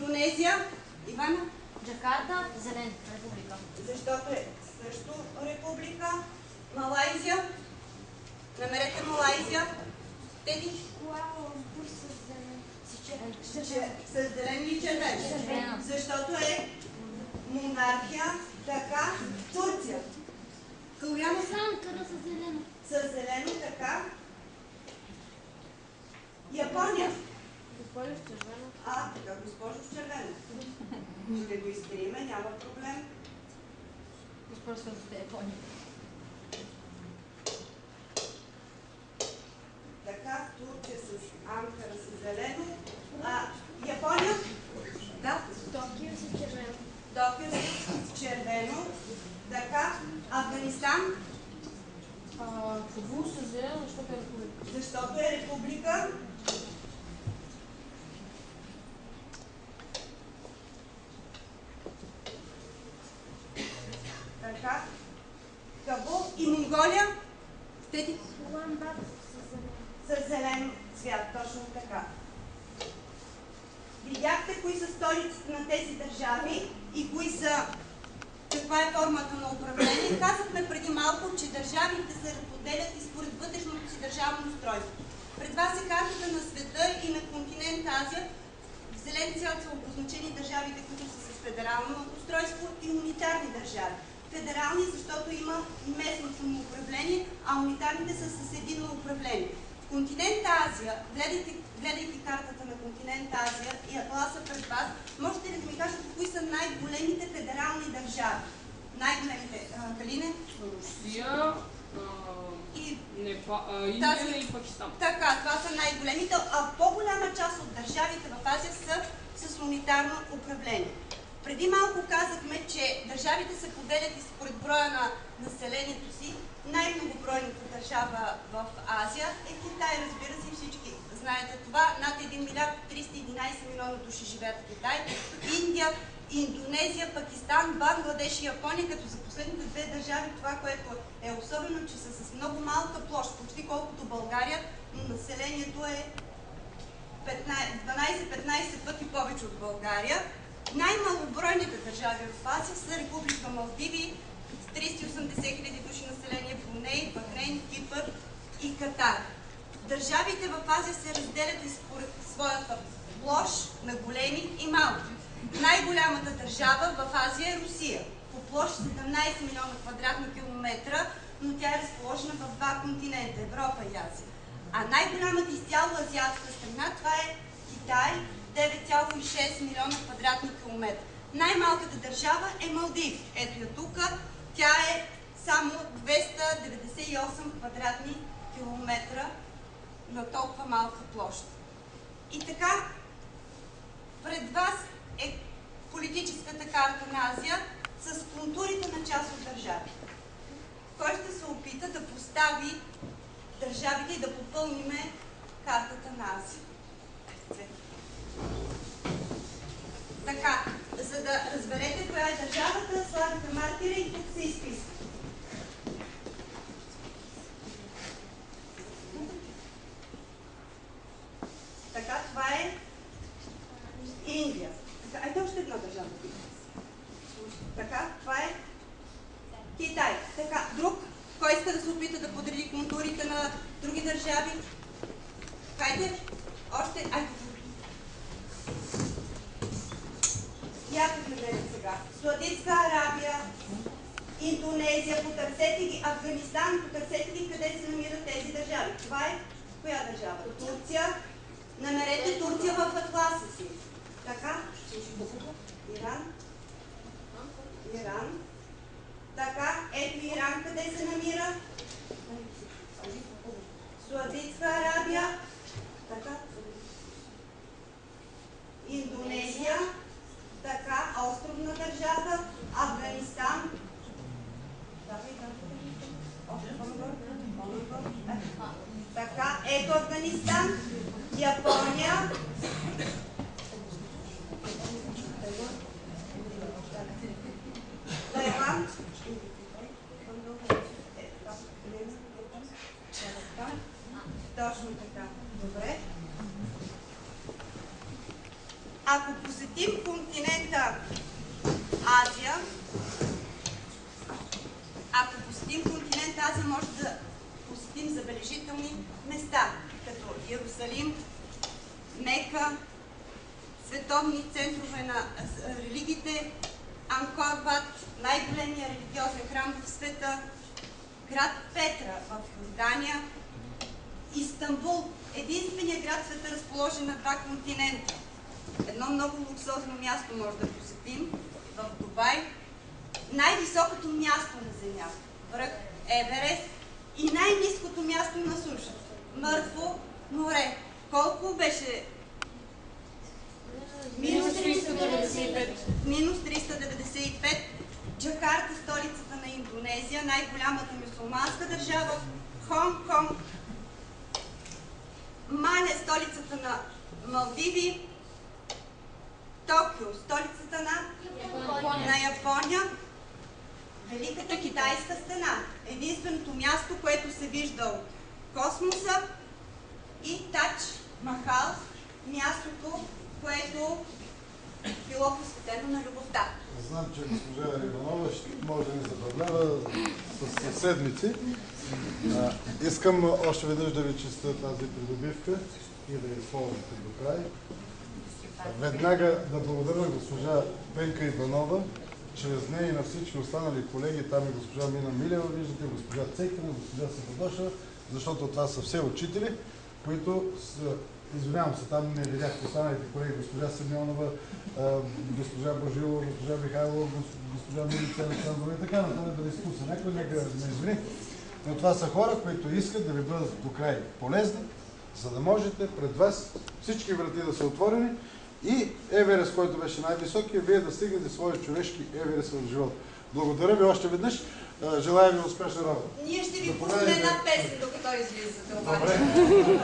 Индонезия. Ивана? Джакарта, зелен, република. Защото е също република. Малайзия. Намерете Малайзия. Теди? Куала-Лумпур с зелен. С зелен или червен? Червена. Защото е монархия. Така. Турция. Калуяна? Анкара с зелено. С зелено, така. Япония. Госпожо с червено. Така, госпожо с червено. Ще го изтриме, няма проблем. Госпожо с Япония. Така, Турция с Анкара с зелено. Япония? Да. Токио с червено. Токио с червено. Така, Афганистан? Кабул с зелено, защото е република. Защото е република. Така. Кабул и Монголия? Теди? Улан-Батор с зелено. С зелен цвят, точно така. Видяхте кои са столиците на тези държави и каква е формата на управление. Казахме преди малко, че държавите се разпределят и според вътрешното си държавно устройство. Пред вас е картата на света и на континент Азия. В зелен цвят са обозначени държавите, които са с федерално устройство и унитарни държави. Федерални, защото има местно самоуправление, а унитарните са с единно управление. В континент Азия, гледайки картата на континент Азия и атласа пред вас, можете ли да ми кажете кои са най-големите федерални държави? Най-големите, Калине? Русия, Индия и Пакистан. Така, това са най-големите, а по-голяма част от държавите в Азия са с унитарно управление. Преди малко казахме, че държавите се поделят и според броя на населението си. Най-многобройната държава в Азия е Китай, разбира се, всички знаете това. Над 1 милиард 311 милиона души живеят в Китай. Индия, Индонезия, Пакистан, Бангладеш и Япония, като за последните две държави това, което е особено, че са с много малка площ, почти колкото България, но населението е 12-15 пъти повече от България. Най-малобройните държави в Азия са Република Малдиви с 380 хиляди души население, Бруней, Бахрейн, Кипър и Катар. Държавите в Азия се разделят и според своята площ на големи и малки. Най-голямата държава в Азия е Русия. По площ 17 милиона квадратни километра, но тя е разположена в два континента – Европа и Азия. А най-голямата изцяло азиатска страна това е Китай, 9,6 милиона квадратни километра. Най-малката държава е Малдиви. Ето я тук. Тя е само 298 квадратни километра на толкова малка площ. И така, пред вас е политическата карта на Азия с контурите на част от държави. Кой ще се опита да постави държавите и да попълниме картата на Азия? Така, за да разберете коя е държавата, слагате маркера и тук се изписва. Така, това е Индия. Така, ето още една държава. Така, това е Китай. Така, друг, кой иска да се опита да подреди контурите на други държави? Хайде, още, айде. Я погледнете сега. Саудитска Арабия, Индонезия, потърсете ги, Афганистан, потърсете ги къде се намират тези държави. Това е коя държава? Турция. Намерете Турция в атласа си. Така? Иран. Иран. Така, ето Иран къде се намира? Саудитска Арабия. Така. Индонезия. Така, островна държава. Афганистан. Така, ето Афганистан. Япония. Тайланд. Точно така. Добре. Ако посетим континента Азия, може да посетим забележителни места, като Йерусалим, Мека, световни центрове на религиите, Анкор Ват, най-големия религиозен храм в света, град Петра в Йордания, Истанбул, единственият град в света, разположен на 2 континента. Едно много луксозно място може да посетим в Дубай, най-високото място на Земята, връх Еверест, и най-ниското място на сушата, Мъртво море. Колко беше? Минус 395. Джакарта, столицата на Индонезия, най-голямата мюсюлманска държава, Хонг-Конг, Мале, столицата на Малдиви, Токио, столицата на Япония, Великата китайска стена, единственото място, което се вижда от космоса, и Тадж Махал, мястото, което било посветено на любовта. Знам, че госпожа Иванова може да ни забавлява с седмици. Искам още веднъж да ви честя тази придобивка и да я използвате до край. Веднага да благодаря госпожа Пенка Иванова, чрез нея и на всички останали колеги, там и госпожа Мина Милева, виждате, госпожа Цекина, госпожа Сепадоша, защото това са все учители, които са, извинявам се, там не видях останалите колеги, госпожа Симеонова, госпожа Божилова, госпожа Михайлова, госпожа Милица Александрова и така нататък, да изпусна някой, нека не извини. Но това са хора, които искат да ви бъдат до край полезни, за да можете пред вас всички врати да са отворени и Еверест, който беше най-високия, вие да стигнете своя човешки Еверест в живота. Благодаря ви още веднъж. Желая ви успешна работа. Ние ще ви пуснем една песен, докато излизате. Добре. Добре.